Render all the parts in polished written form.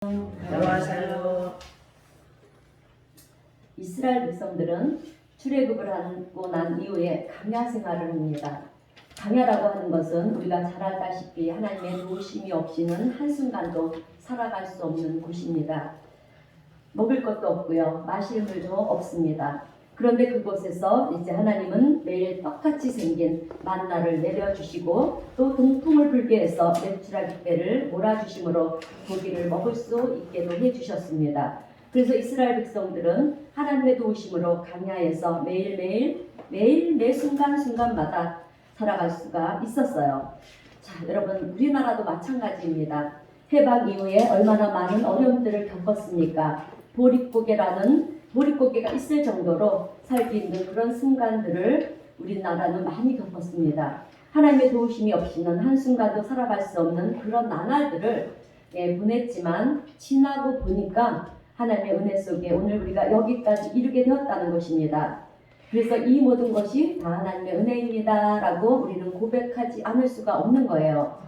안녕하세요. 이스라엘 백성들은 출애굽을 하고 난 이후에 광야 생활을 합니다. 광야라고 하는 것은 우리가 잘 알다시피 하나님의 도우심이 없이는 한순간도 살아갈 수 없는 곳입니다. 먹을 것도 없고요. 마실 물도 없습니다. 그런데 그곳에서 이제 하나님은 매일 떡같이 생긴 만나를 내려주시고 또 동풍을 불게 해서 메추라기 떼를 몰아주심으로 고기를 먹을 수 있게도 해주셨습니다. 그래서 이스라엘 백성들은 하나님의 도우심으로 광야에서 매일매일 매 순간순간마다 살아갈 수가 있었어요. 자, 여러분, 우리나라도 마찬가지입니다. 해방 이후에 얼마나 많은 어려움들을 겪었습니까? 보릿고개가 있을 정도로 살기 힘든 그런 순간들을 우리나라는 많이 겪었습니다. 하나님의 도우심이 없이는 한순간도 살아갈 수 없는 그런 나날들을 보냈지만 지나고 보니까 하나님의 은혜 속에 오늘 우리가 여기까지 이르게 되었다는 것입니다. 그래서 이 모든 것이 다 하나님의 은혜입니다 라고 우리는 고백하지 않을 수가 없는 거예요.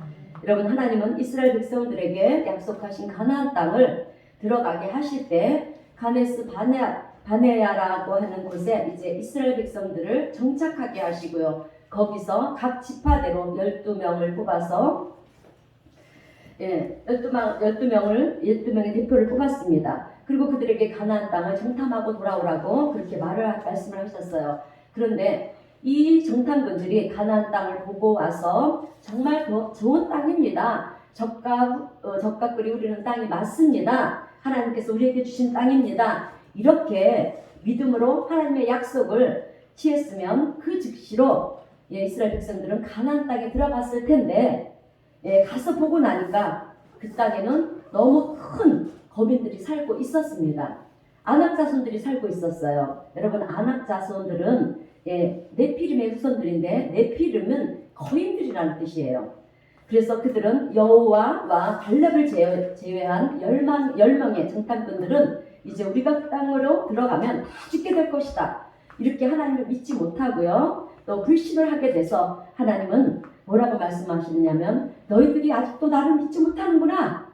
여러분, 하나님은 이스라엘 백성들에게 약속하신 가나안 땅을 들어가게 하실 때 가데스 바네아라고 하는 곳에 이제 이스라엘 백성들을 정착하게 하시고요. 거기서 각 지파대로 12명을 뽑아서 12명의 대표를 뽑았습니다. 그리고 그들에게 가나안 땅을 정탐하고 돌아오라고 그렇게 말씀을 하셨어요. 그런데 이 정탐꾼들이 가나안 땅을 보고 와서 정말 좋은 땅입니다. 적과 꿀이 흐르는 땅이 맞습니다. 하나님께서 우리에게 주신 땅입니다. 이렇게 믿음으로 하나님의 약속을 취했으면 그 즉시로 이스라엘 백성들은 가나안 땅에 들어갔을 텐데 가서 보고 나니까 그 땅에는 너무 큰 거민들이 살고 있었습니다. 아낙 자손들이 살고 있었어요. 여러분, 아낙 자손들은 네피림의 후손들인데 네피림은 거인들이라는 뜻이에요. 그래서 그들은 여호와와 발렙을 제외한 10명의 정탐꾼들은 이제 우리가 그 땅으로 들어가면 다 죽게 될 것이다. 이렇게 하나님을 믿지 못하고요. 또 불신을 하게 돼서 하나님은 뭐라고 말씀하시느냐면 너희들이 아직도 나를 믿지 못하는구나.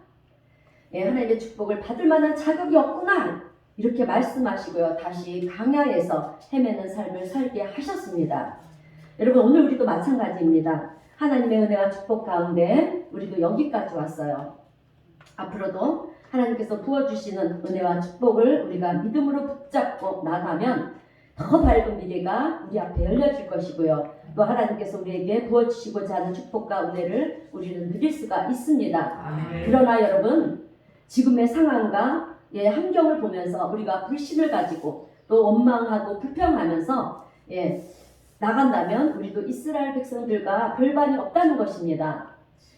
하나님의 축복을 받을 만한 자격이 없구나. 이렇게 말씀하시고요. 다시 광야에서 헤매는 삶을 살게 하셨습니다. 여러분, 오늘 우리도 마찬가지입니다. 하나님의 은혜와 축복 가운데 우리도 여기까지 왔어요. 앞으로도 하나님께서 부어주시는 은혜와 축복을 우리가 믿음으로 붙잡고 나가면 더 밝은 미래가 우리 앞에 열려질 것이고요. 또 하나님께서 우리에게 부어주시고자 하는 축복과 은혜를 우리는 누릴 수가 있습니다. 아멘. 그러나 여러분, 지금의 상황과 환경을 보면서 우리가 불신을 가지고 또 원망하고 불평하면서 나간다면 우리도 이스라엘 백성들과 별반이 없다는 것입니다.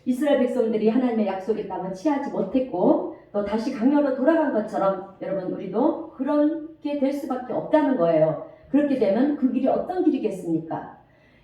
이스라엘 백성들이 하나님의 약속의 땅을 취하지 못했고 또 다시 광야로 돌아간 것처럼 여러분, 우리도 그렇게 될 수밖에 없다는 거예요. 그렇게 되면 그 길이 어떤 길이겠습니까?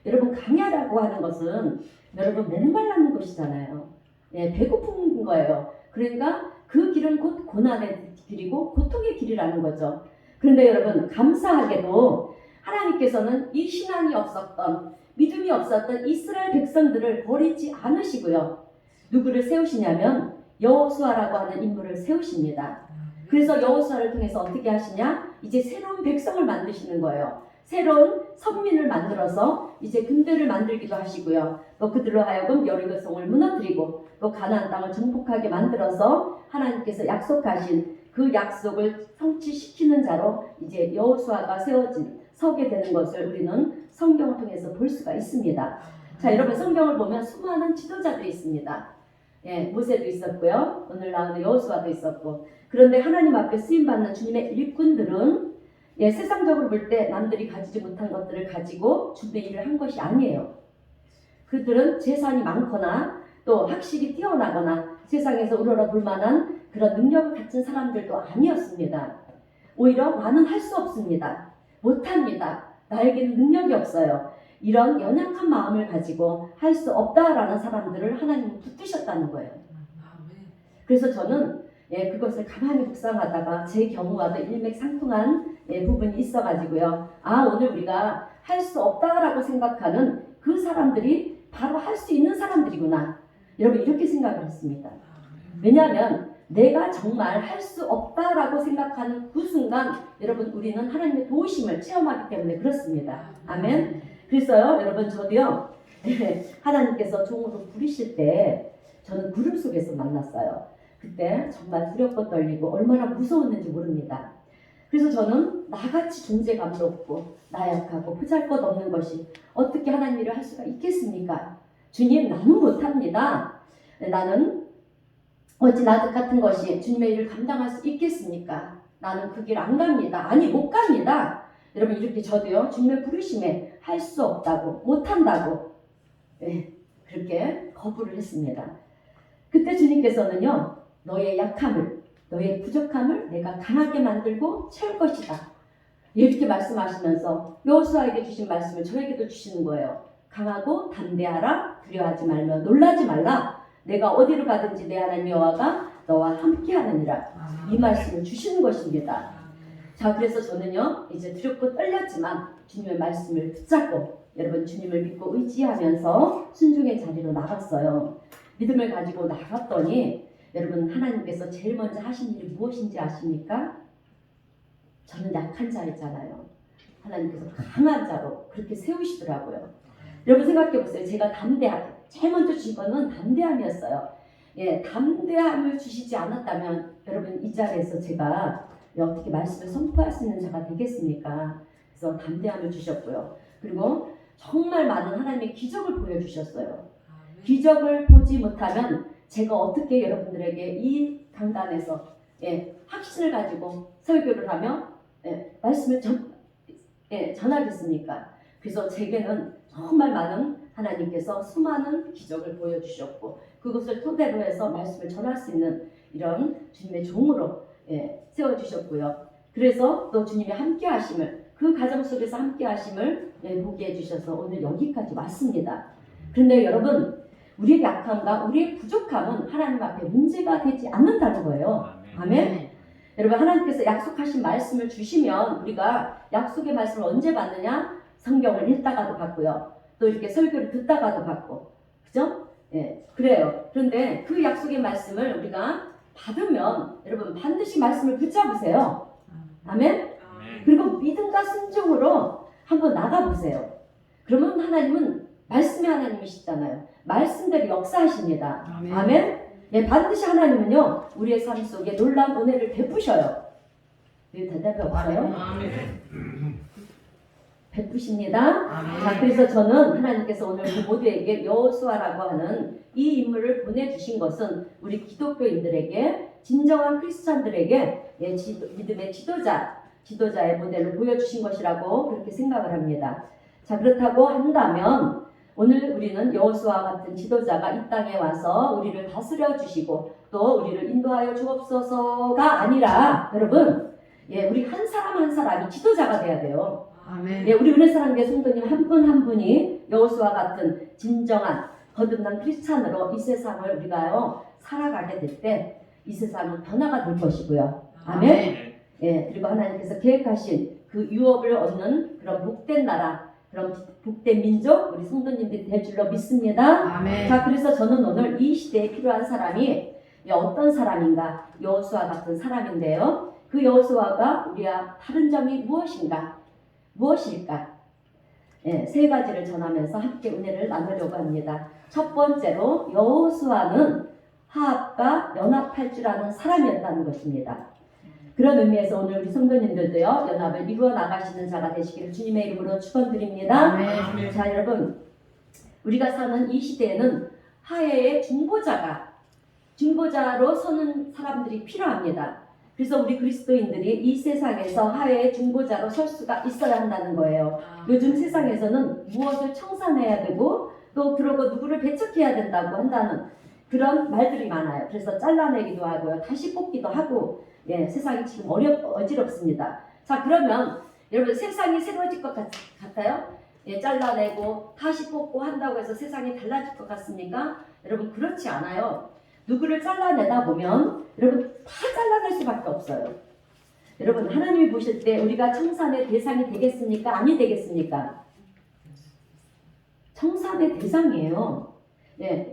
여러분, 광야라고 하는 것은 여러분 목말라는 곳이잖아요. 배고픈 거예요. 그러니까 그 길은 곧 고난의 길이고 고통의 길이라는 거죠. 그런데 여러분, 감사하게도 하나님께서는 이 신앙이 없었던, 믿음이 없었던 이스라엘 백성들을 버리지 않으시고요. 누구를 세우시냐면 여호수아라고 하는 인물을 세우십니다. 그래서 여호수아를 통해서 어떻게 하시냐? 이제 새로운 백성을 만드시는 거예요. 새로운 선민을 만들어서 이제 군대를 만들기도 하시고요. 또 그들로 하여금 여리고성을 무너뜨리고 또 가나안 땅을 정복하게 만들어서 하나님께서 약속하신 그 약속을 성취시키는 자로 이제 여호수아가 서게 되는 것을 우리는 성경을 통해서 볼 수가 있습니다. 자, 여러분, 성경을 보면 수많은 지도자들이 있습니다. 모세도 있었고요. 오늘 나오는 여호수아도 있었고. 그런데 하나님 앞에 쓰임받는 주님의 일꾼들은 세상적으로 볼 때 남들이 가지지 못한 것들을 가지고 주님의 일을 한 것이 아니에요. 그들은 재산이 많거나 또 학식이 뛰어나거나 세상에서 우러러 볼 만한 그런 능력을 갖춘 사람들도 아니었습니다. 오히려 나는 할 수 없습니다. 못합니다. 나에게는 능력이 없어요. 이런 연약한 마음을 가지고 할 수 없다라는 사람들을 하나님은 붙드셨다는 거예요. 그래서 저는 그것을 가만히 묵상하다가 제 경우와도 일맥상통한 부분이 있어가지고요. 오늘 우리가 할 수 없다라고 생각하는 그 사람들이 바로 할 수 있는 사람들이구나. 여러분, 이렇게 생각을 했습니다. 왜냐하면 내가 정말 할 수 없다라고 생각하는 그 순간 여러분 우리는 하나님의 도우심을 체험하기 때문에 그렇습니다. 아멘. 그래서요 여러분 저도요 하나님께서 종으로 부르실 때 저는 구름 속에서 만났어요. 그때 정말 두렵고 떨리고 얼마나 무서웠는지 모릅니다. 그래서 저는 나같이 존재감도 없고 나약하고 보잘것없는 것이 어떻게 하나님 일을 할 수가 있겠습니까? 주님 나는 못합니다. 나는 어찌 나 같은 것이 주님의 일을 감당할 수 있겠습니까? 나는 그 길 안 갑니다. 아니 못 갑니다. 여러분 이렇게 저도요 주님의 부르심에 할 수 없다고 못한다고 그렇게 거부를 했습니다. 그때 주님께서는요 너의 약함을 너의 부족함을 내가 강하게 만들고 채울 것이다. 이렇게 말씀하시면서 여호수아에게 주신 말씀을 저에게도 주시는 거예요. 강하고 담대하라. 두려워하지 말며 놀라지 말라. 내가 어디로 가든지 내 하나님 여호와가 너와 함께 하느니라. 이 말씀을 주시는 것입니다. 자 그래서 저는요 이제 두렵고 떨렸지만 주님의 말씀을 붙잡고 여러분 주님을 믿고 의지하면서 순종의 자리로 나갔어요. 믿음을 가지고 나갔더니 여러분 하나님께서 제일 먼저 하신 일이 무엇인지 아십니까? 저는 약한 자였잖아요. 하나님께서 강한 자로 그렇게 세우시더라고요. 여러분 생각해 보세요. 제가 제일 먼저 주신 거는 담대함이었어요. 담대함을 주시지 않았다면 여러분 이 자리에서 제가 어떻게 말씀을 선포할 수 있는 자가 되겠습니까? 그래서 담대함을 주셨고요. 그리고 정말 많은 하나님의 기적을 보여주셨어요. 기적을 보지 못하면 제가 어떻게 여러분들에게 이 강단에서 확신을 가지고 설교를 하며 말씀을 전하겠습니까? 그래서 제게는 정말 많은 하나님께서 수많은 기적을 보여주셨고 그것을 토대로 해서 말씀을 전할 수 있는 이런 주님의 종으로 세워주셨고요. 그래서 또 주님의 함께 하심을 그 가정 속에서 함께 하심을 보게 해주셔서 오늘 여기까지 왔습니다. 그런데 여러분 우리의 약함과 우리의 부족함은 하나님 앞에 문제가 되지 않는다는 거예요. 아멘. 여러분 하나님께서 약속하신 말씀을 주시면 우리가 약속의 말씀을 언제 받느냐? 성경을 읽다가도 받고요. 또 이렇게 설교를 듣다가도 받고 그죠? 그래요. 그런데 그 약속의 말씀을 우리가 받으면 여러분 반드시 말씀을 붙잡으세요. 아멘. 그리고 믿음과 순종으로 한번 나가보세요. 그러면 하나님은 말씀의 하나님이시잖아요. 말씀대로 역사하십니다. 아멘. 반드시 하나님은요 우리의 삶 속에 놀라운 은혜를 베푸셔요. 대답이 없어요? 베푸십니다. 자, 그래서 저는 하나님께서 오늘 우리 모두에게 여호수아라고 하는 이 인물을 보내주신 것은 우리 기독교인들에게 진정한 크리스찬들에게 믿음의 지도자의 모델로 보여주신 것이라고 그렇게 생각을 합니다. 자 그렇다고 한다면 오늘 우리는 여호수아 같은 지도자가 이 땅에 와서 우리를 다스려 주시고 또 우리를 인도하여 주옵소서가 아니라 여러분 우리 한 사람 한 사람이 지도자가 돼야 돼요. 아멘. 우리 은혜사랑교회 성도님 한 분 한 분이 여호수아 같은 진정한 거듭난 크리스찬으로 이 세상을 우리가요 살아가게 될 때 이 세상은 변화가 될 것이고요. 아멘. 그리고 하나님께서 계획하신 그 유업을 얻는 그런 복된 나라, 그런 복된 민족, 우리 성도님들이 될 줄로 믿습니다. 아멘. 자, 그래서 저는 오늘 이 시대에 필요한 사람이 어떤 사람인가? 여호수아 같은 사람인데요. 그 여호수아가 우리와 다른 점이 무엇일까? 세 가지를 전하면서 함께 은혜를 나누려고 합니다. 첫 번째로 여호수아는 하합과 연합할 줄 아는 사람이었다는 것입니다. 그런 의미에서 오늘 우리 성도님들도요 연합을 이루어 나가시는 자가 되시기를 주님의 이름으로 축원드립니다. 아멘. 자 여러분 우리가 사는 이 시대에는 하해의 중보자로 서는 사람들이 필요합니다. 그래서 우리 그리스도인들이 이 세상에서 하해의 중보자로 설 수가 있어야 한다는 거예요. 요즘 세상에서는 무엇을 청산해야 되고 또 그러고 누구를 배척해야 된다고 한다는 그런 말들이 많아요. 그래서 잘라내기도 하고요. 다시 뽑기도 하고 세상이 지금 어지럽습니다. 자 그러면 여러분 세상이 새로워질 것 같아요? 잘라내고 다시 뽑고 한다고 해서 세상이 달라질 것 같습니까? 여러분 그렇지 않아요. 누구를 잘라내다 보면 여러분 다 잘라낼 수밖에 없어요. 여러분 하나님이 보실 때 우리가 청산의 대상이 되겠습니까? 아니 되겠습니까? 청산의 대상이에요.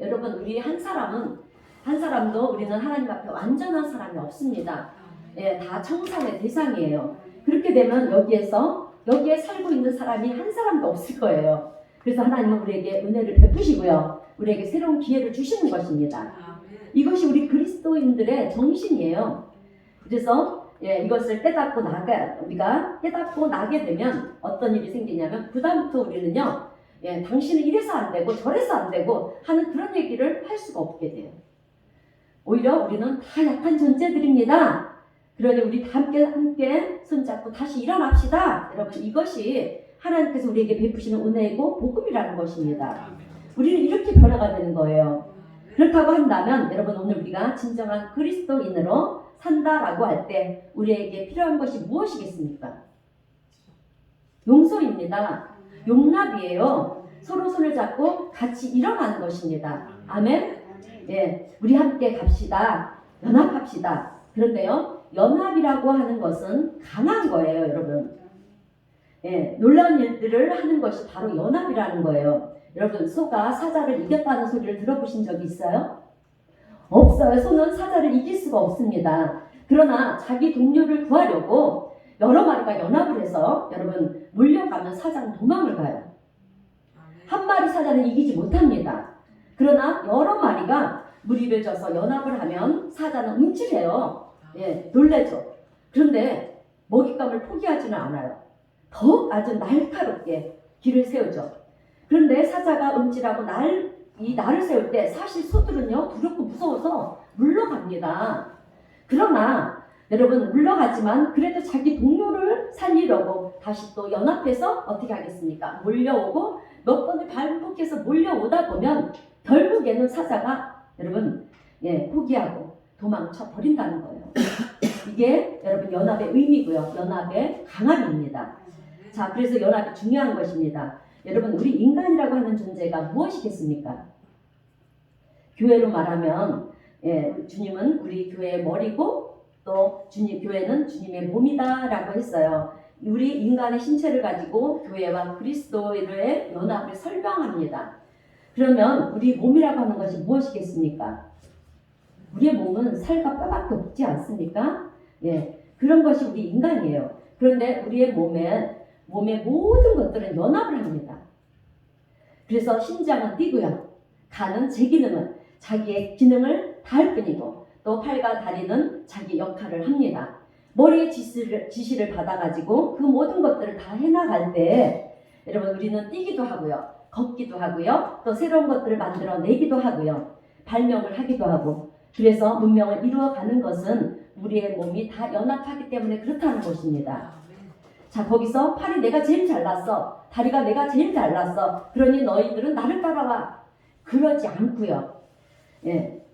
여러분 우리 한 사람은 한 사람도 우리는 하나님 앞에 완전한 사람이 없습니다. 예, 다 청산의 대상이에요. 그렇게 되면 여기에 살고 있는 사람이 한 사람도 없을 거예요. 그래서 하나님은 우리에게 은혜를 베푸시고요. 우리에게 새로운 기회를 주시는 것입니다. 이것이 우리 그리스도인들의 정신이에요. 그래서 이것을 우리가 깨닫고 나게 되면 어떤 일이 생기냐면 그다음부터 우리는요, 당신은 이래서 안 되고 저래서 안 되고 하는 그런 얘기를 할 수가 없게 돼요. 오히려 우리는 다 약한 존재들입니다. 그러니 우리 다 함께 손잡고 다시 일어납시다. 여러분, 이것이 하나님께서 우리에게 베푸시는 은혜이고 복음이라는 것입니다. 우리는 이렇게 변화가 되는 거예요. 그렇다고 한다면 여러분, 오늘 우리가 진정한 그리스도인으로 산다라고 할 때 우리에게 필요한 것이 무엇이겠습니까? 용서입니다. 용납이에요. 서로 손을 잡고 같이 일어나는 것입니다. 아멘? 우리 함께 갑시다. 연합합시다. 그런데요, 연합이라고 하는 것은 강한 거예요, 여러분. 놀라운 일들을 하는 것이 바로 연합이라는 거예요. 여러분, 소가 사자를 이겼다는 소리를 들어보신 적이 있어요? 없어요. 소는 사자를 이길 수가 없습니다. 그러나 자기 동료를 구하려고 여러 마리가 연합을 해서 여러분 몰려가면 사자는 도망을 가요. 한 마리 사자는 이기지 못합니다. 그러나 여러 마리가 무리를 져서 연합을 하면 사자는 움찔해요. 놀래죠. 그런데 먹잇감을 포기하지는 않아요. 더욱 아주 날카롭게 길을 세우죠. 그런데 사자가 움찔하고 날을 세울 때 사실 소들은요, 두렵고 무서워서 물러갑니다. 그러나 여러분, 물러가지만 그래도 자기 동료를 살리려고 다시 또 연합해서 어떻게 하겠습니까? 몰려오고 몇 번을 반복해서 몰려오다 보면 결국에는 사자가 여러분 포기하고 도망쳐 버린다는 거예요. 이게 여러분 연합의 의미고요. 연합의 강함입니다. 자, 그래서 연합이 중요한 것입니다. 여러분, 우리 인간이라고 하는 존재가 무엇이겠습니까? 교회로 말하면 주님은 우리 교회의 머리고 또 교회는 주님의 몸이다 라고 했어요. 우리 인간의 신체를 가지고 교회와 그리스도의 연합을 설명합니다. 그러면 우리 몸이라고 하는 것이 무엇이겠습니까? 우리의 몸은 살과 뼈밖에 없지 않습니까? 그런 것이 우리 인간이에요. 그런데 우리의 몸의 모든 것들은 연합을 합니다. 그래서 심장은 뛰고요. 간은 제 기능은 자기의 기능을 다할 뿐이고 또 팔과 다리는 자기 역할을 합니다. 머리의 지시를 받아가지고 그 모든 것들을 다 해나갈 때 여러분, 우리는 뛰기도 하고요. 걷기도 하고요. 또 새로운 것들을 만들어내기도 하고요. 발명을 하기도 하고. 그래서 문명을 이루어가는 것은 우리의 몸이 다 연합하기 때문에 그렇다는 것입니다. 자, 거기서 팔이 내가 제일 잘났어. 다리가 내가 제일 잘났어. 그러니 너희들은 나를 따라와. 그러지 않고요.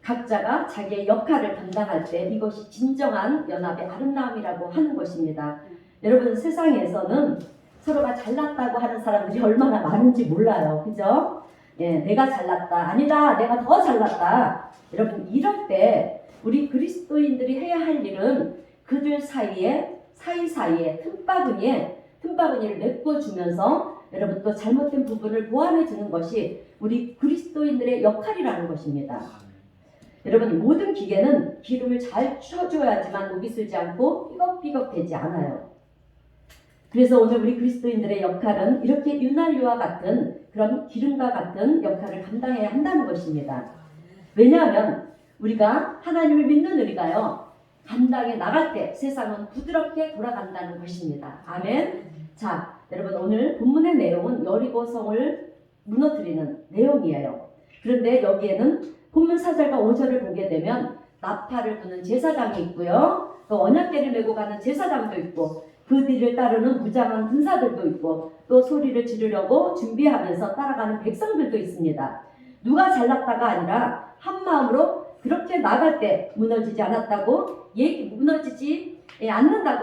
각자가 자기의 역할을 감당할 때 이것이 진정한 연합의 아름다움이라고 하는 것입니다. 여러분, 세상에서는 서로가 잘났다고 하는 사람들이 얼마나 많은지 몰라요. 그죠? 내가 잘났다. 아니다. 내가 더 잘났다. 여러분, 이럴 때 우리 그리스도인들이 해야 할 일은 그들 사이사이에 틈바구니를 메꿔주면서 여러분 또 잘못된 부분을 보완해 주는 것이 우리 그리스도인들의 역할이라는 것입니다. 여러분, 모든 기계는 기름을 잘 쳐줘야지만 녹이 슬지 않고 삐걱삐걱되지 않아요. 그래서 오늘 우리 그리스도인들의 역할은 이렇게 윤활유와 같은 그런 기름과 같은 역할을 감당해야 한다는 것입니다. 왜냐하면 우리가 하나님을 믿는 우리가요, 감당해 나갈 때 세상은 부드럽게 돌아간다는 것입니다. 아멘. 자, 여러분, 오늘 본문의 내용은 여리고성을 무너뜨리는 내용이에요. 그런데 여기에는 본문 4절과 5절을 보게 되면 나팔을 부는 제사장이 있고요. 또 언약궤를 메고 가는 제사장도 있고 그 뒤를 따르는 무장한 군사들도 있고 또 소리를 지르려고 준비하면서 따라가는 백성들도 있습니다. 누가 잘났다가 아니라 한 마음으로 그렇게 나갈 때 무너지지 않는다고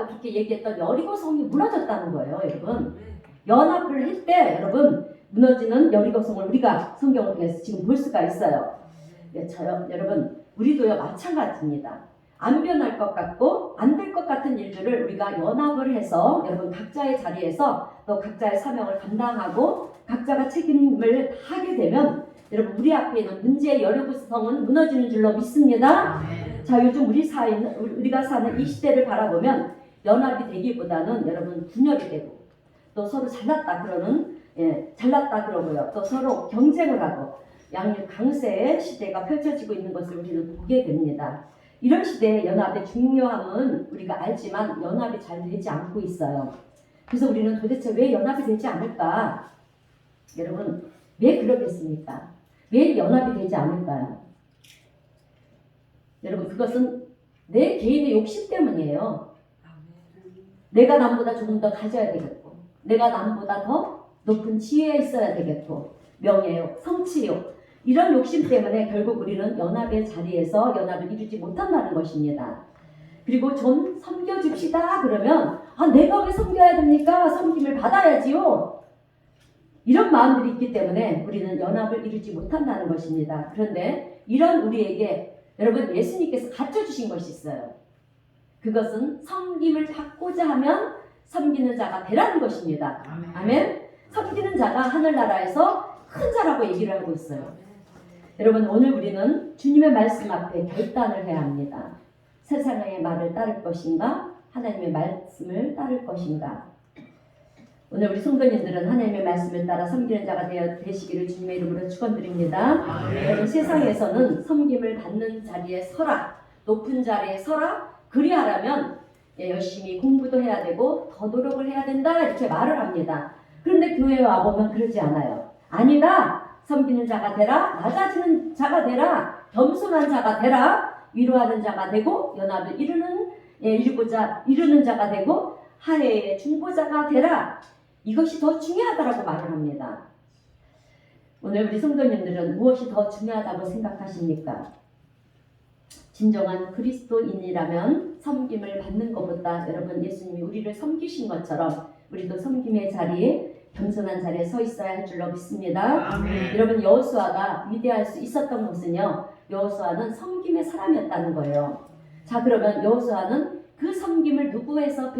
그렇게 얘기했던 여리고성이 무너졌다는 거예요. 여러분, 연합을 할 때 여러분 무너지는 여리고성을 우리가 성경을 통해서 지금 볼 수가 있어요. 여러분, 우리도요 마찬가지입니다. 안 변할 것 같고 안 될 것 같은 일들을 우리가 연합을 해서 여러분 각자의 자리에서 또 각자의 사명을 감당하고 각자가 책임을 하게 되면 여러분 우리 앞에 있는 문제의 여러 구성은 무너지는 줄로 믿습니다. 자, 요즘 우리가 사는 이 시대를 바라보면 연합이 되기보다는 여러분 분열이 되고 또 서로 잘났다 그러고요. 또 서로 경쟁을 하고 양육 강세의 시대가 펼쳐지고 있는 것을 우리는 보게 됩니다. 이런 시대에 연합의 중요함은 우리가 알지만 연합이 잘 되지 않고 있어요. 그래서 우리는 도대체 왜 연합이 되지 않을까? 여러분 왜 그러겠습니까? 왜 연합이 되지 않을까요? 여러분 그것은 내 개인의 욕심 때문이에요. 내가 남보다 조금 더 가져야 되겠고, 내가 남보다 더 높은 지혜에 있어야 되겠고, 명예욕, 성취욕 이런 욕심 때문에 결국 우리는 연합의 자리에서 연합을 이루지 못한다는 것입니다. 그리고 좀 섬겨줍시다 그러면 내가 왜 섬겨야 됩니까? 섬김을 받아야지요. 이런 마음들이 있기 때문에 우리는 연합을 이루지 못한다는 것입니다. 그런데 이런 우리에게 여러분 예수님께서 갖춰주신 것이 있어요. 그것은 섬김을 받고자 하면 섬기는 자가 되라는 것입니다. 아멘. 섬기는 자가 하늘나라에서 큰 자라고 얘기를 하고 있어요. 여러분 오늘 우리는 주님의 말씀 앞에 결단을 해야 합니다. 세상의 말을 따를 것인가? 하나님의 말씀을 따를 것인가? 오늘 우리 성도님들은 하나님의 말씀을 따라 섬기는 자가 되시기를 주님의 이름으로 축원드립니다. 여러분 세상에서는 섬김을 받는 자리에 서라, 높은 자리에 서라, 그리하라면 열심히 공부도 해야 되고 더 노력을 해야 된다 이렇게 말을 합니다. 그런데 교회에 와보면 그러지 않아요. 아니다. 섬기는 자가 되라, 낮아지는 자가 되라, 겸손한 자가 되라, 위로하는 자가 되고 연합을 이루는 자가 되고 화해의 중보자가 되라. 이것이 더 중요하다라고 말을 합니다. 오늘 우리 성도님들은 무엇이 더 중요하다고 생각하십니까? 진정한 그리스도인이라면 섬김을 받는 것보다 여러분 예수님이 우리를 섬기신 것처럼 우리도 섬김의 자리에 겸손한 자리에 서 있어야 할 줄로 믿습니다. 여러분 여호수아가 위대할 수 있었던 것은요. 여호수아는 섬김의 사람이었다는 거예요. 자 그러면 여호수아는 그 섬김을 누구에게서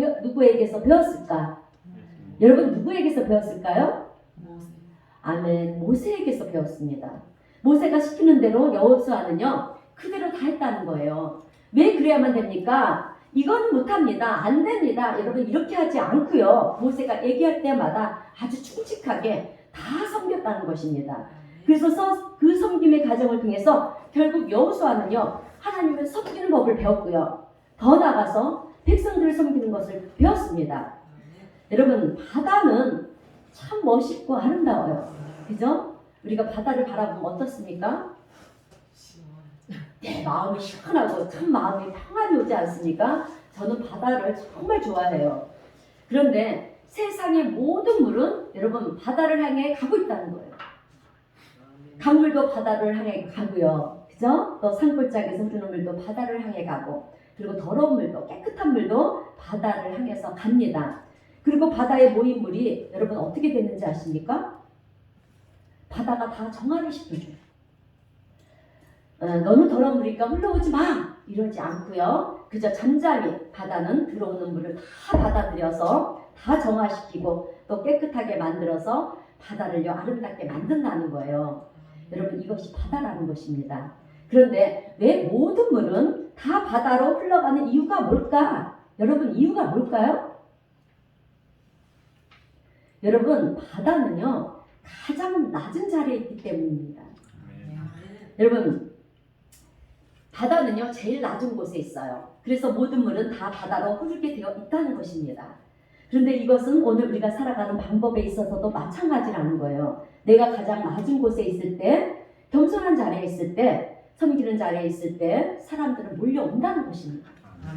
배웠을까? 여러분 누구에게서 배웠을까요? 아멘. 모세에게서 배웠습니다. 모세가 시키는 대로 여호수아는요. 그대로 다 했다는 거예요. 왜 그래야만 됩니까? 이건 못합니다. 안 됩니다. 여러분 이렇게 하지 않고요. 모세가 얘기할 때마다 아주 충직하게 다 섬겼다는 것입니다. 그래서 그 섬김의 과정을 통해서 결국 여호수아는요. 하나님을 섬기는 법을 배웠고요. 더 나아가서 백성들을 섬기는 것을 배웠습니다. 여러분 바다는 참 멋있고 아름다워요. 그죠? 우리가 바다를 바라보면 어떻습니까? 내 마음이 시원하고 참 마음이 평안이 오지 않습니까? 저는 바다를 정말 좋아해요. 그런데 세상의 모든 물은 여러분 바다를 향해 가고 있다는 거예요. 강물도 바다를 향해 가고요. 그죠? 또 산골짜기에서 흐르는 물도 바다를 향해 가고 그리고 더러운 물도 깨끗한 물도 바다를 향해서 갑니다. 그리고 바다에 모인 물이 여러분 어떻게 되는지 아십니까? 바다가 다 정화를 시켜줘요. 너는 더러운 물이니까 흘러오지 마! 이러지 않고요. 그저 잠잠히 바다는 들어오는 물을 다 받아들여서 다 정화시키고 또 깨끗하게 만들어서 바다를요 아름답게 만든다는 거예요. 여러분 이것이 바다라는 것입니다. 그런데 왜 모든 물은 다 바다로 흘러가는 이유가 뭘까? 여러분 이유가 뭘까요? 여러분 바다는요 가장 낮은 자리에 있기 때문입니다. 여러분 바다는요 제일 낮은 곳에 있어요. 그래서 모든 물은 다 바다로 흐르게 되어 있다는 것입니다. 그런데 이것은 오늘 우리가 살아가는 방법에 있어서도 마찬가지라는 거예요. 내가 가장 낮은 곳에 있을 때, 겸손한 자리에 있을 때, 섬기는 자리에 있을 때 사람들은 몰려온다는 것입니다.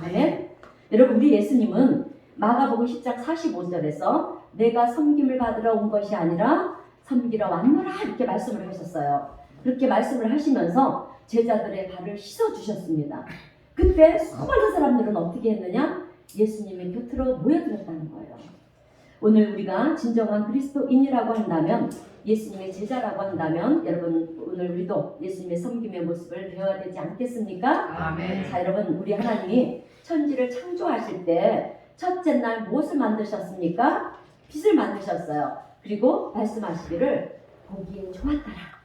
아멘. 여러분 우리 예수님은 마가복음 10장 45절에서 내가 섬김을 받으러 온 것이 아니라 섬기러 왔노라 이렇게 말씀을 하셨어요. 그렇게 말씀을 하시면서 제자들의 발을 씻어주셨습니다. 그때 수많은 사람들은 어떻게 했느냐? 예수님의 곁으로 모여들었다는 거예요. 오늘 우리가 진정한 그리스도인이라고 한다면 예수님의 제자라고 한다면 여러분 오늘 우리도 예수님의 섬김의 모습을 배워야 되지 않겠습니까? 아멘. 자 여러분 우리 하나님이 천지를 창조하실 때 첫째 날 무엇을 만드셨습니까? 빛을 만드셨어요. 그리고 말씀하시기를 보기에 좋았더라.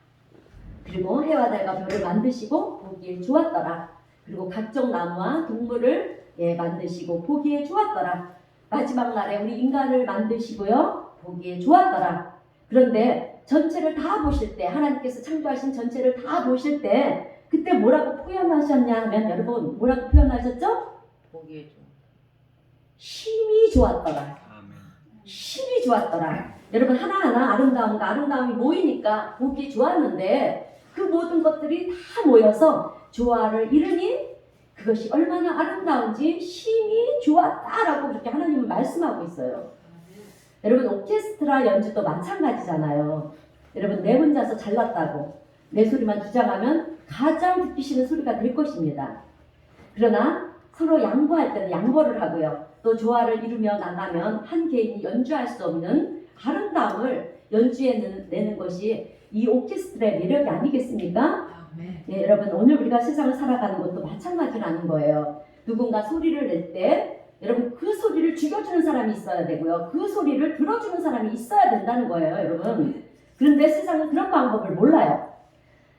그리고 해와 달과 별을 만드시고 보기에 좋았더라. 그리고 각종 나무와 동물을 만드시고 보기에 좋았더라. 마지막 날에 우리 인간을 만드시고요. 보기에 좋았더라. 그런데 전체를 다 보실 때, 하나님께서 창조하신 전체를 다 보실 때 그때 뭐라고 표현하셨냐 하면, 여러분 뭐라고 표현하셨죠? 보기에 좀. 힘이 좋았더라. 힘이 좋았더라. 여러분 하나하나 아름다움과 아름다움이 모이니까 보기 좋았는데 그 모든 것들이 다 모여서 조화를 이루니 그것이 얼마나 아름다운지 힘이 좋았다라고 그렇게 하나님은 말씀하고 있어요. 여러분 오케스트라 연주도 마찬가지잖아요. 여러분 내 혼자서 잘났다고 내 소리만 주장하면 가장 듣기 싫은 소리가 될 것입니다. 그러나 서로 양보할 때는 양보를 하고요. 또 조화를 이루며 나가면 한 개인이 연주할 수 없는 아름다움을 연주해 내는 것이 이 오케스트라의 매력이 아니겠습니까? 네, 여러분 오늘 우리가 세상을 살아가는 것도 마찬가지라는 거예요. 누군가 소리를 낼 때 여러분 그 소리를 죽여주는 사람이 있어야 되고요. 그 소리를 들어주는 사람이 있어야 된다는 거예요, 여러분. 그런데 세상은 그런 방법을 몰라요.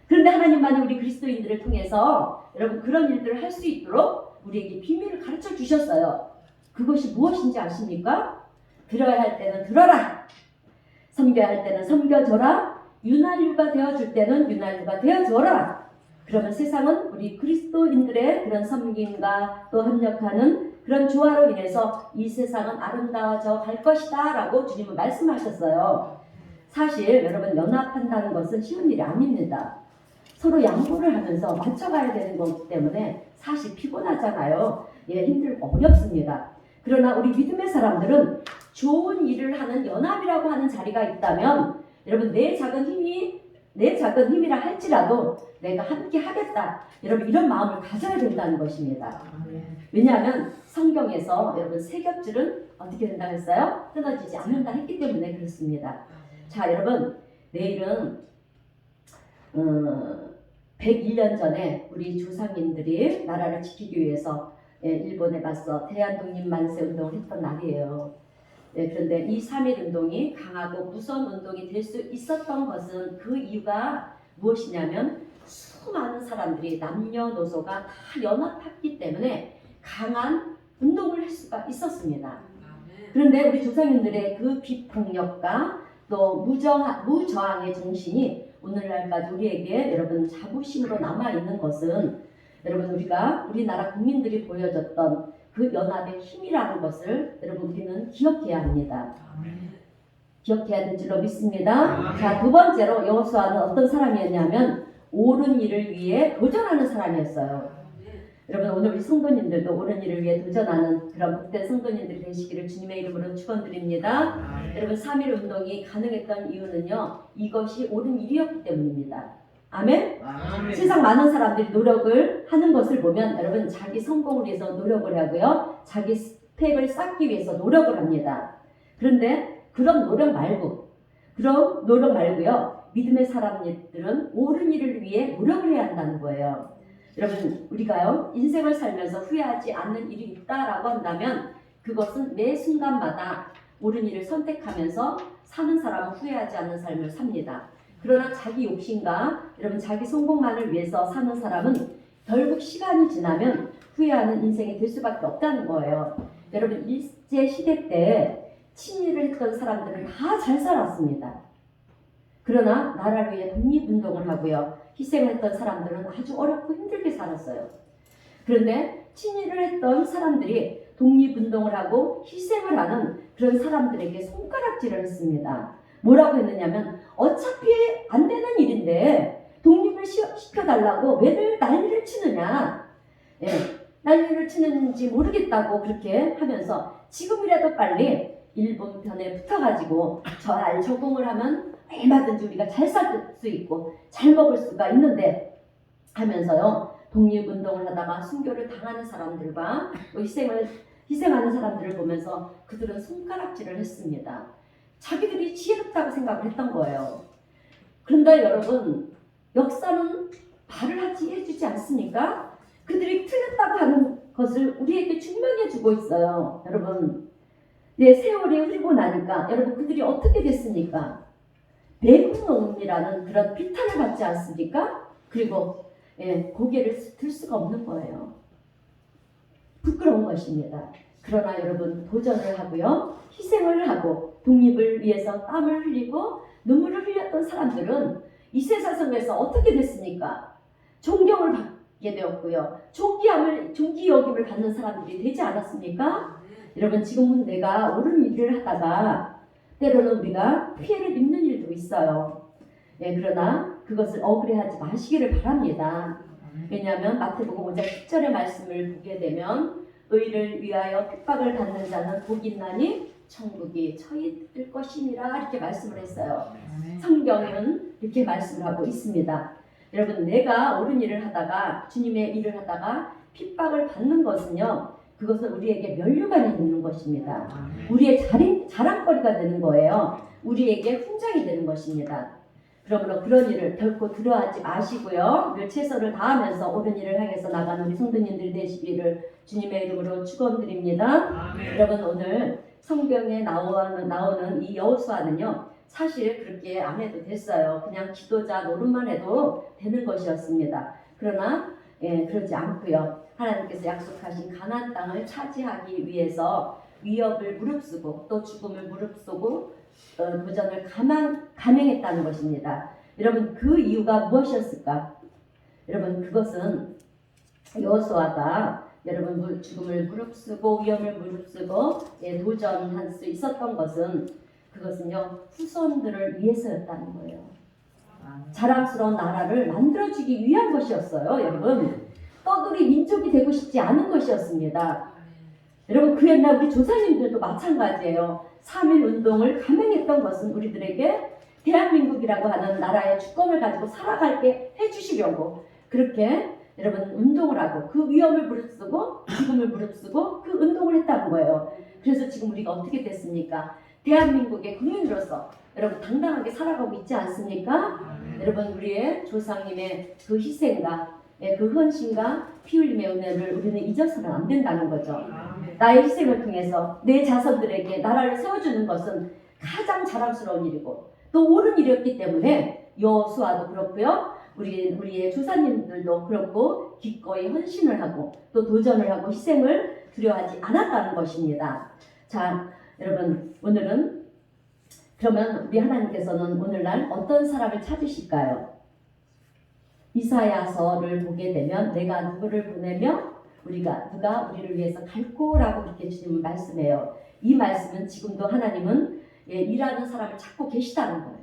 그런데 하나님만이 우리 그리스도인들을 통해서 여러분 그런 일들을 할 수 있도록 우리에게 비밀을 가르쳐 주셨어요. 그것이 무엇인지 아십니까? 들어야 할 때는 들어라. 섬겨야 할 때는 섬겨줘라. 윤활유가 되어줄 때는 윤활유가 되어줘라. 그러면 세상은 우리 그리스도인들의 그런 섬김과 또 협력하는 그런 조화로 인해서 이 세상은 아름다워져 갈 것이다 라고 주님은 말씀하셨어요. 사실 여러분 연합한다는 것은 쉬운 일이 아닙니다. 서로 양보를 하면서 맞춰가야 되는 거기 때문에 사실 피곤하잖아요. 힘들고 어렵습니다. 그러나 우리 믿음의 사람들은 좋은 일을 하는 연합이라고 하는 자리가 있다면 여러분 내 작은 힘이라 할지라도 내가 함께 하겠다. 여러분 이런 마음을 가져야 된다는 것입니다. 왜냐하면 성경에서 여러분 세 겹줄은 어떻게 된다고 했어요? 끊어지지 않는다 했기 때문에 그렇습니다. 자 여러분 내일은 101년 전에 우리 조상님들이 나라를 지키기 위해서 일본에 가서 대한독립 만세 운동을 했던 날이에요. 그런데 이 3.1 운동이 강하고 무서운 운동이 될 수 있었던 것은 그 이유가 무엇이냐면 수많은 사람들이 남녀노소가 다 연합했기 때문에 강한 운동을 할 수가 있었습니다. 그런데 우리 조상님들의 그 비폭력과 또 무저항의 정신이 오늘날까지 우리에게 여러분 자부심으로 남아있는 것은 여러분 우리가 우리나라 국민들이 보여줬던 그 연합의 힘이라는 것을 여러분 우리는 기억해야 합니다. 기억해야 될 줄로 믿습니다. 자, 두 번째로 여호수아는 어떤 사람이었냐면 옳은 일을 위해 도전하는 사람이었어요. 여러분 오늘 우리 성도님들도 옳은 일을 위해 도전하는 그런 복된 성도님들이 되시기를 주님의 이름으로 축원드립니다. 여러분 3.1 운동이 가능했던 이유는요. 이것이 옳은 일이었기 때문입니다. 아멘? 세상 많은 사람들이 노력을 하는 것을 보면 여러분 자기 성공을 위해서 노력을 하고요. 자기 스펙을 쌓기 위해서 노력을 합니다. 그런데 그런 노력 말고요. 믿음의 사람들은 옳은 일을 위해 노력을 해야 한다는 거예요. 여러분 우리가요 인생을 살면서 후회하지 않는 일이 있다라고 한다면 그것은 매 순간마다 옳은 일을 선택하면서 사는 사람은 후회하지 않는 삶을 삽니다. 그러나 자기 욕심과 여러분 자기 성공만을 위해서 사는 사람은 결국 시간이 지나면 후회하는 인생이 될 수밖에 없다는 거예요. 여러분 일제 시대 때 친일을 했던 사람들은 다 잘 살았습니다. 그러나 나라를 위해 독립운동을 하고요. 희생을 했던 사람들은 아주 어렵고 힘들게 살았어요. 그런데 친일을 했던 사람들이 독립운동을 하고 희생을 하는 그런 사람들에게 손가락질을 했습니다. 뭐라고 했느냐면 어차피 안 되는 일인데 독립을 시켜달라고 왜들 난리를 치느냐. 난리를 치는지 모르겠다고 그렇게 하면서 지금이라도 빨리 일본 편에 붙어가지고 잘 적응을 하면 얼마든지 우리가 잘 살 수 있고 잘 먹을 수가 있는데 하면서요 독립운동을 하다가 순교를 당하는 사람들과 또 희생하는 사람들을 보면서 그들은 손가락질을 했습니다. 자기들이 지혜롭다고 생각을 했던 거예요. 그런데 여러분 역사는 말을 하지 해주지 않습니까? 그들이 틀렸다고 하는 것을 우리에게 증명해 주고 있어요. 여러분 세월이 흐르고 나니까 여러분 그들이 어떻게 됐습니까? 매국노음이라는 그런 비탄을 받지 않습니까? 그리고 고개를 들 수가 없는 거예요. 부끄러운 것입니다. 그러나 여러분 도전을 하고요. 희생을 하고 독립을 위해서 땀을 흘리고 눈물을 흘렸던 사람들은 이 세상 속에서 어떻게 됐습니까? 존경을 받게 되었고요. 존귀 여김을 받는 사람들이 되지 않았습니까? 여러분 지금은 내가 옳은 일을 하다가 때로는 우리가 피해를 입는 일도 있어요. 그러나 그것을 억울해하지 마시기를 바랍니다. 왜냐하면 마태복음 5장 10절의 말씀을 보게 되면 의를 위하여 핍박을 받는 자는 복이 있나니 천국이 저희들 것이니라 이렇게 말씀을 했어요. 성경은 이렇게 말씀을 하고 있습니다. 여러분 내가 옳은 일을 하다가 주님의 일을 하다가 핍박을 받는 것은요. 그것은 우리에게 면류관이 되는 것입니다. 우리의 자랑거리가 되는 거예요. 우리에게 훈장이 되는 것입니다. 그러므로 그런 일을 결코 두려워하지 마시고요. 늘 최선을 다하면서 옳은 일을 향해서 나가는 우리 성도님들 되시기를 주님의 이름으로 축원드립니다. 여러분 오늘 성경에 나오는 이 여호수아는요. 사실 그렇게 안 해도 됐어요. 그냥 지도자 노릇만 해도 되는 것이었습니다. 그러나 그러지 않고요. 하나님께서 약속하신 가나안 땅을 차지하기 위해서 위협을 무릅쓰고 또 죽음을 무릅쓰고 도전을 감행했다는 것입니다. 여러분 그 이유가 무엇이었을까? 여러분 그것은 여호수아가 여러분 죽음을 무릅쓰고 위험을 무릅쓰고 도전할 수 있었던 것은 그것은요 후손들을 위해서였다는 거예요. 자랑스러운 나라를 만들어주기 위한 것이었어요. 여러분 떠돌이 민족이 되고 싶지 않은 것이었습니다. 여러분 그 옛날 우리 조상님들도 마찬가지예요. 3.1운동을 감행했던 것은 우리들에게 대한민국이라고 하는 나라의 주권을 가지고 살아가게 해주시려고 그렇게 여러분 운동을 하고 그 위험을 무릅쓰고 죽음을 무릅쓰고 그 운동을 했다는 거예요. 그래서 지금 우리가 어떻게 됐습니까? 대한민국의 국민으로서 여러분 당당하게 살아가고 있지 않습니까? 여러분 우리의 조상님의 그 희생과 그 헌신과 피 흘림의 은혜를 우리는 잊어서는 안 된다는 거죠. 나의 희생을 통해서 내 자손들에게 나라를 세워주는 것은 가장 자랑스러운 일이고 또 옳은 일이었기 때문에 여호수아도 그렇고요. 우리의 조상님들도 그렇고 기꺼이 헌신을 하고 또 도전을 하고 희생을 두려워하지 않았다는 것입니다. 자, 여러분 오늘은 그러면 우리 하나님께서는 오늘날 어떤 사람을 찾으실까요? 이사야서를 보게 되면 내가 누구를 보내며 누가 우리를 위해서 갈고라고 그렇게 주님은 말씀해요. 이 말씀은 지금도 하나님은 일하는 사람을 찾고 계시다는 거예요.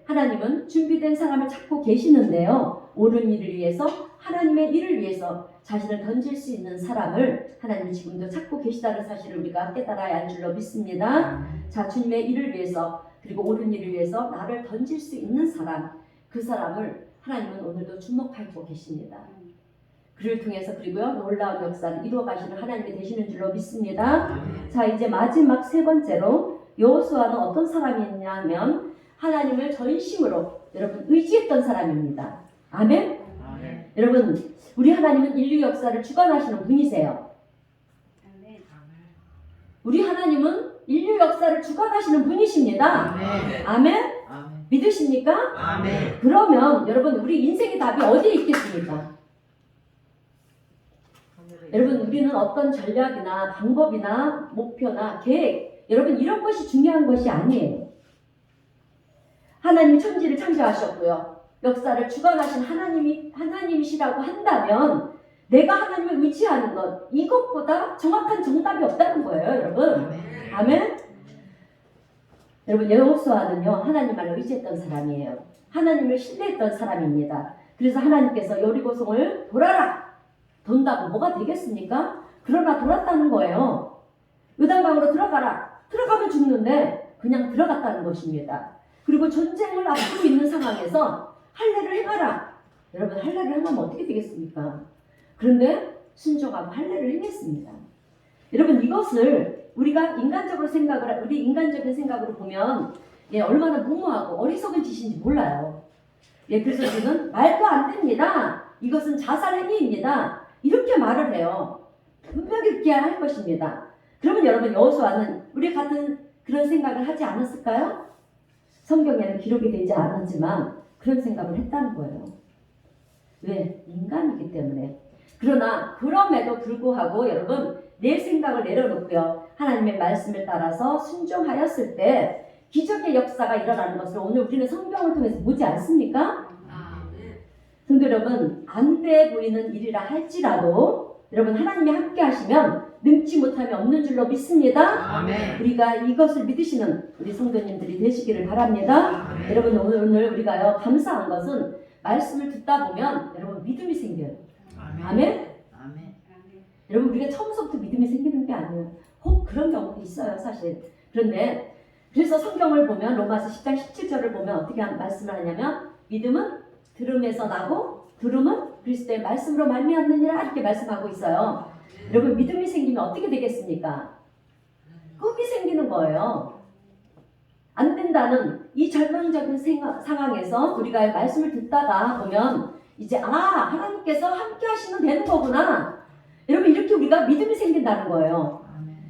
하나님은 준비된 사람을 찾고 계시는데요. 옳은 일을 위해서 하나님의 일을 위해서 자신을 던질 수 있는 사람을 하나님은 지금도 찾고 계시다는 사실을 우리가 깨달아야 할 줄로 믿습니다. 자, 주님의 일을 위해서 그리고 옳은 일을 위해서 나를 던질 수 있는 사람, 그 사람을 하나님은 오늘도 주목하고 계십니다. 그를 통해서 그리고요 놀라운 역사를 이루어 가시는 하나님이 되시는 줄로 믿습니다. 자, 이제 마지막 세 번째로 여호수아는 어떤 사람이냐면 하나님을 전심으로 여러분 의지했던 사람입니다. 아멘? 여러분 우리 하나님은 인류 역사를 주관하시는 분이세요. 우리 하나님은 인류 역사를 주관하시는 분이십니다. 아멘? 믿으십니까? 그러면 여러분 우리 인생의 답이 어디에 있겠습니까? 여러분 우리는 어떤 전략이나 방법이나 목표나 계획 여러분 이런 것이 중요한 것이 아니에요. 하나님이 천지를 창조하셨고요. 역사를 주관하신 하나님이시라고 한다면 내가 하나님을 의지하는 것 이것보다 정확한 정답이 없다는 거예요. 여러분 아멘? 여러분 여호수아는요 하나님만을 의지했던 사람이에요. 하나님을 신뢰했던 사람입니다. 그래서 하나님께서 여리고성을 돌아라! 돈다고 뭐가 되겠습니까? 그러나 돌았다는 거예요. 요단강으로 들어가라! 들어가면 죽는데 그냥 들어갔다는 것입니다. 그리고 전쟁을 앞두고 있는 상황에서 할례를 행하라! 여러분 할례를 행하면 어떻게 되겠습니까? 그런데 순종하고 할례를 행했습니다. 여러분 이것을 우리가 우리 인간적인 생각으로 보면 얼마나 무모하고 어리석은 짓인지 몰라요. 그래서 저는 말도 안 됩니다. 이것은 자살 행위입니다. 이렇게 말을 해요. 분명히 그렇게 할 것입니다. 그러면 여러분 여호수아는 우리 같은 그런 생각을 하지 않았을까요? 성경에는 기록이 되지 않았지만 그런 생각을 했다는 거예요. 왜? 인간이기 때문에. 그러나 그럼에도 불구하고 여러분 내 생각을 내려놓고요. 하나님의 말씀을 따라서 순종하였을 때 기적의 역사가 일어나는 것을 오늘 우리는 성경을 통해서 보지 않습니까? 성도 여러분, 안 돼 보이는 일이라 할지라도 여러분 하나님이 함께 하시면 능치 못함이 없는 줄로 믿습니다. 아멘. 우리가 이것을 믿으시는 우리 성도님들이 되시기를 바랍니다. 아멘. 여러분 오늘 우리가요 감사한 것은 말씀을 듣다 보면 여러분 믿음이 생겨요. 아멘. 아멘? 아멘. 여러분 우리가 처음부터 믿음이 생기는 게 아니에요. 혹 그런 경우도 있어요 사실. 그런데 그래서 성경을 보면 로마서 10장 17절을 보면 어떻게 말씀을 하냐면 믿음은 들음에서 나고 들음은 그리스도의 말씀으로 말미암느니라 이렇게 말씀하고 있어요. 여러분 믿음이 생기면 어떻게 되겠습니까? 꿈이 생기는 거예요. 안 된다는 이 절망적인 상황에서 우리가 말씀을 듣다가 보면 이제 하나님께서 함께 하시면 되는 거구나. 여러분 이렇게 우리가 믿음이 생긴다는 거예요.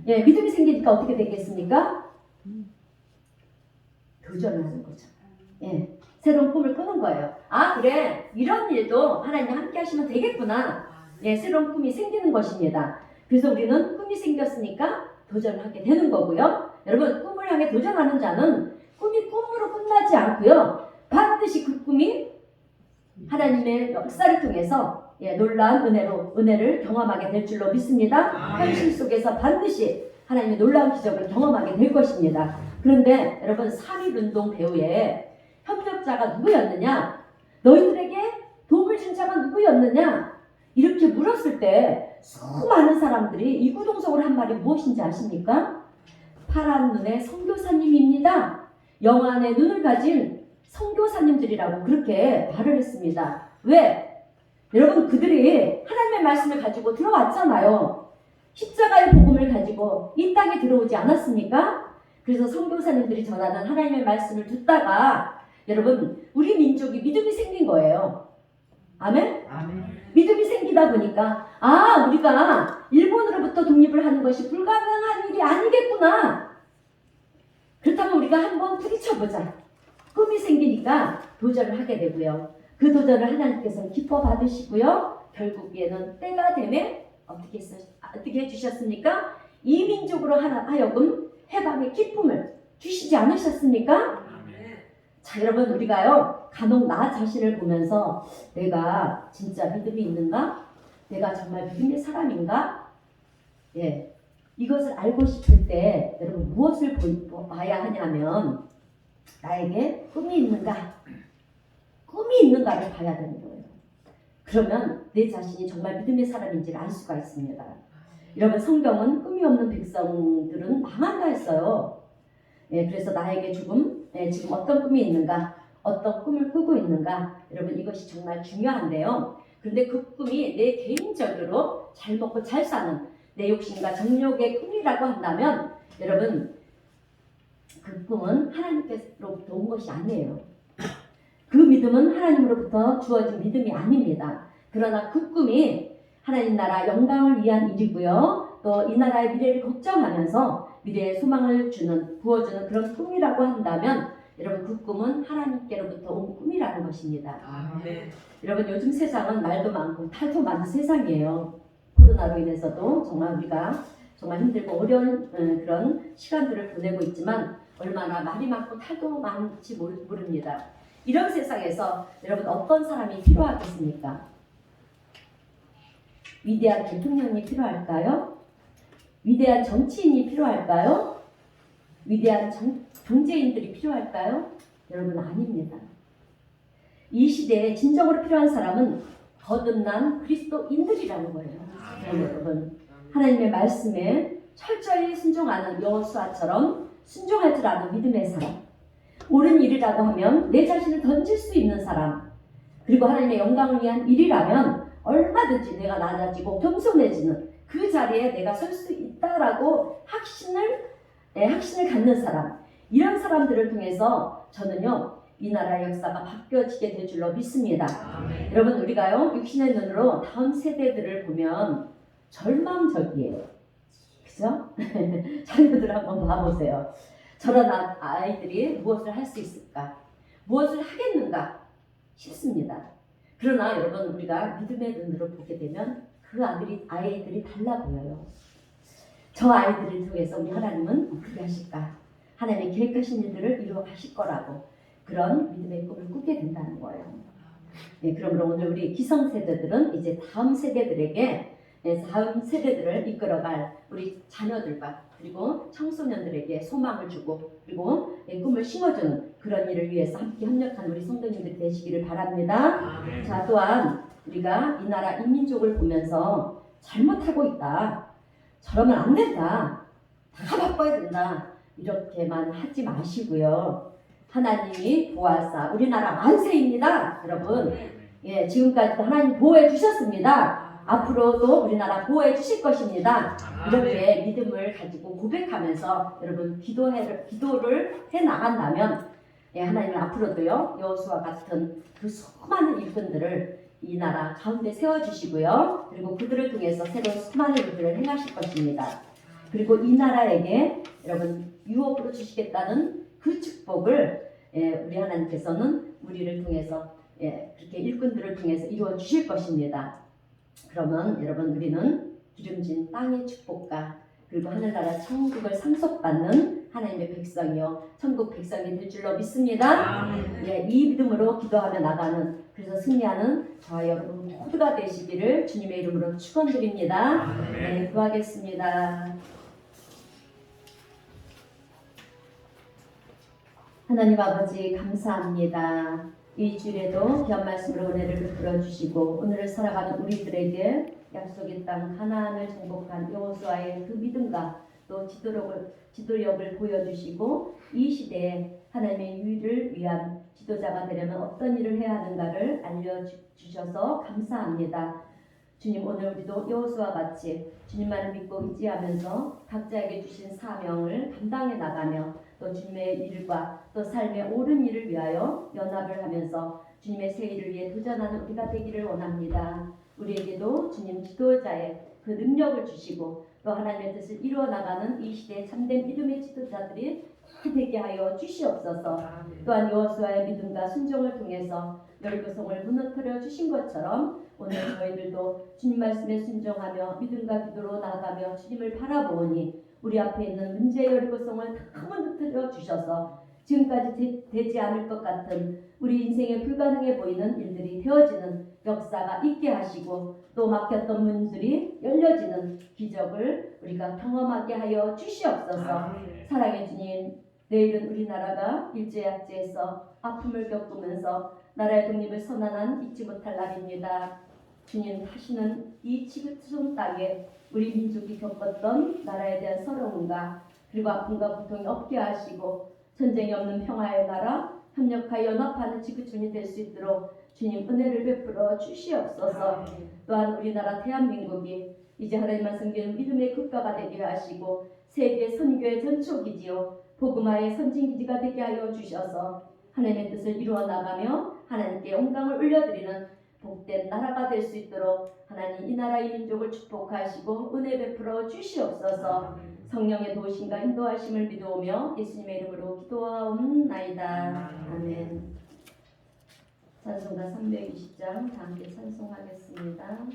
예, 믿음이 생기니까 어떻게 되겠습니까? 도전을 하는 거죠. 예, 새로운 꿈을 꾸는 거예요. 그래 이런 일도 하나님 함께 하시면 되겠구나. 예, 새로운 꿈이 생기는 것입니다. 그래서 우리는 꿈이 생겼으니까 도전을 하게 되는 거고요. 여러분 꿈을 향해 도전하는 자는 꿈이 꿈으로 끝나지 않고요. 반드시 그 꿈이 하나님의 역사를 통해서 놀라운 은혜를 경험하게 될 줄로 믿습니다. 현실 속에서 반드시 하나님의 놀라운 기적을 경험하게 될 것입니다. 그런데 여러분 3.1운동 배후에 협력자가 누구였느냐? 너희들에게 도움을 준 자가 누구였느냐? 이렇게 물었을 때 수많은 사람들이 이구동성으로 한 말이 무엇인지 아십니까? 파란 눈의 선교사님입니다. 영안의 눈을 가진 선교사님들이라고 그렇게 말을 했습니다. 왜? 여러분 그들이 하나님의 말씀을 가지고 들어왔잖아요. 십자가의 복음을 가지고 이 땅에 들어오지 않았습니까? 그래서 선교사님들이 전하는 하나님의 말씀을 듣다가 여러분 우리 민족이 믿음이 생긴 거예요. 아멘? 아멘. 믿음이 생기다 보니까 우리가 일본으로부터 독립을 하는 것이 불가능한 일이 아니겠구나. 그렇다면 우리가 한번 부딪혀보자. 꿈이 생기니까 도전을 하게 되고요. 그 도전을 하나님께서는 기뻐 받으시고요. 결국에는 때가 되면 어떻게 해주셨습니까? 이 민족으로 하여금 해방의 기쁨을 주시지 않으셨습니까? 자 여러분 우리가요 간혹 나 자신을 보면서 내가 진짜 믿음이 있는가? 내가 정말 믿음의 사람인가? 예, 이것을 알고 싶을 때 여러분 무엇을 봐야 하냐면 나에게 꿈이 있는가? 꿈이 있는가를 봐야 되는 거예요. 그러면 내 자신이 정말 믿음의 사람인지를 알 수가 있습니다. 여러분 성경은 꿈이 없는 백성들은 망한다 했어요. 예, 그래서 나에게 지금 어떤 꿈이 있는가, 어떤 꿈을 꾸고 있는가, 여러분 이것이 정말 중요한데요. 그런데 그 꿈이 내 개인적으로 잘 먹고 잘 사는 내 욕심과 정욕의 꿈이라고 한다면 여러분 그 꿈은 하나님께로부터 온 것이 아니에요. 그 믿음은 하나님으로부터 주어진 믿음이 아닙니다. 그러나 그 꿈이 하나님 나라 영광을 위한 일이고요. 또 이 나라의 미래를 걱정하면서 미래의 소망을 부어주는 그런 꿈이라고 한다면 여러분 그 꿈은 하나님께로부터 온 꿈이라는 것입니다. 아멘. 여러분 요즘 세상은 말도 많고 탈도 많은 세상이에요. 코로나로 인해서도 정말 우리가 정말 힘들고 어려운 그런 시간들을 보내고 있지만 얼마나 말이 많고 탈도 많지 모릅니다. 이런 세상에서 여러분 어떤 사람이 필요하겠습니까? 위대한 대통령이 필요할까요? 위대한 정치인이 필요할까요? 위대한 경제인들이 필요할까요? 여러분 아닙니다. 이 시대에 진정으로 필요한 사람은 거듭난 그리스도인들이라는 거예요. 여러분 하나님의 말씀에 철저히 순종하는 여호수아처럼 순종할 줄 아는 믿음의 사람, 옳은 일이라고 하면 내 자신을 던질 수 있는 사람, 그리고 하나님의 영광을 위한 일이라면 얼마든지 내가 낮아지고 겸손해지는 그 자리에 내가 설 수 있다라고 확신을 갖는 사람, 이런 사람들을 통해서 저는요 이 나라의 역사가 바뀌어지게 될 줄로 믿습니다. 아멘. 여러분 우리가요 육신의 눈으로 다음 세대들을 보면 절망적이에요. 그죠? 자녀들 한번 봐보세요. 저런 아이들이 무엇을 할 수 있을까? 무엇을 하겠는가? 싶습니다. 그러나 여러분 우리가 믿음의 눈으로 보게 되면 그 아이들이 달라 보여요. 저 아이들을 통해서 우리 하나님은 어떻게 하실까? 하나님의 계획하신 일들을 이루어 가실 거라고 그런 믿음의 꿈을 꾸게 된다는 거예요. 네, 그러므로 오늘 우리 기성세대들은 이제 다음 세대들에게 다음 세대들을 이끌어갈 우리 자녀들과 그리고 청소년들에게 소망을 주고 그리고 꿈을 심어주는 그런 일을 위해서 함께 협력하는 우리 성도님들 되시기를 바랍니다. 자, 또한 우리가 이 나라 인민족을 보면서 잘못하고 있다. 저러면 안 된다. 다 바꿔야 된다. 이렇게만 하지 마시고요. 하나님이 보아사 우리나라 만세입니다. 여러분. 예, 지금까지도 하나님 보호해 주셨습니다. 앞으로도 우리나라 보호해 주실 것입니다. 이렇게 믿음을 가지고 고백하면서 여러분 기도를 해 나간다면 예, 하나님은 앞으로도요 여호수아 같은 그 수많은 일꾼들을 이 나라 가운데 세워주시고요. 그리고 그들을 통해서 새로운 수많은 일들을 행하실 것입니다. 그리고 이 나라에게 여러분 유업으로 주시겠다는 그 축복을 우리 하나님께서는 우리를 통해서 그렇게 일꾼들을 통해서 이루어 주실 것입니다. 그러면 여러분 우리는 기름진 땅의 축복과 그리고 하늘나라 천국을 상속받는 하나님의 백성이요 천국 백성이 될 줄로 믿습니다. 이 믿음으로 기도하며 나가는 그래서 승리하는 저와 여러분 모두가 되시기를 주님의 이름으로 축원드립니다. 기도하겠습니다. 하나님 아버지 감사합니다. 이 주일에도 귀한 말씀으로 은혜를 베풀어 주시고 오늘을 살아가는 우리들에게 약속의 땅 가나안을 정복한 여호수아의 그 믿음과 또 지도력을 보여주시고 이 시대에 하나님의 유일을 위한 지도자가 되려면 어떤 일을 해야 하는가를 알려주셔서 감사합니다. 주님 오늘 우리도 여호수아와 같이 주님만을 믿고 의지하면서 각자에게 주신 사명을 감당해 나가며 또 주님의 일과 또 삶의 옳은 일을 위하여 연합을 하면서 주님의 새 일을 위해 도전하는 우리가 되기를 원합니다. 우리에게도 주님 지도자의 그 능력을 주시고 또 하나님의 뜻을 이루어 나가는 이 시대의 참된 믿음의 지도자들이 되게 하여 주시옵소서. 또한 여호수아의 믿음과 순종을 통해서 여리고성을 무너뜨려 주신 것처럼 오늘 저희들도 주님 말씀에 순종하며 믿음과 기도로 나아가며 주님을 바라보니 우리 앞에 있는 문제의 여리고성을 다 무너뜨려 주셔서 지금까지 되지 않을 것 같은 우리 인생에 불가능해 보이는 일들이 되어지는 역사가 있게 하시고 또 막혔던 문들이 열려지는 기적을 우리가 경험하게 하여 주시옵소서. 사랑의 주님, 내일은 우리나라가 일제약제에서 아픔을 겪으면서 나라의 독립을 선언한 잊지 못할 날입니다. 주님 하시는 이 지구촌 땅에 우리 민족이 겪었던 나라에 대한 서러움과 그리고 아픔과 고통이 없게 하시고 전쟁이 없는 평화의 나라 협력하여 연합하는 지구촌이 될 수 있도록 주님 은혜를 베풀어 주시옵소서. 또한 우리나라 대한민국이 이제 하나님만 섬기는 믿음의 국가가 되게 하시고 세계 선교의 전초기지요 복음화의 선진기지가 되게 하여 주셔서 하나님의 뜻을 이루어 나가며 하나님께 영광을 올려드리는 복된 나라가 될 수 있도록 하나님 이 나라의 민족을 축복하시고 은혜 베풀어 주시옵소서. 성령의 도우심과 인도하심을 믿어오며 예수님의 이름으로 기도하옵나이다. 아멘. 찬송가 320장 다 함께 찬송하겠습니다.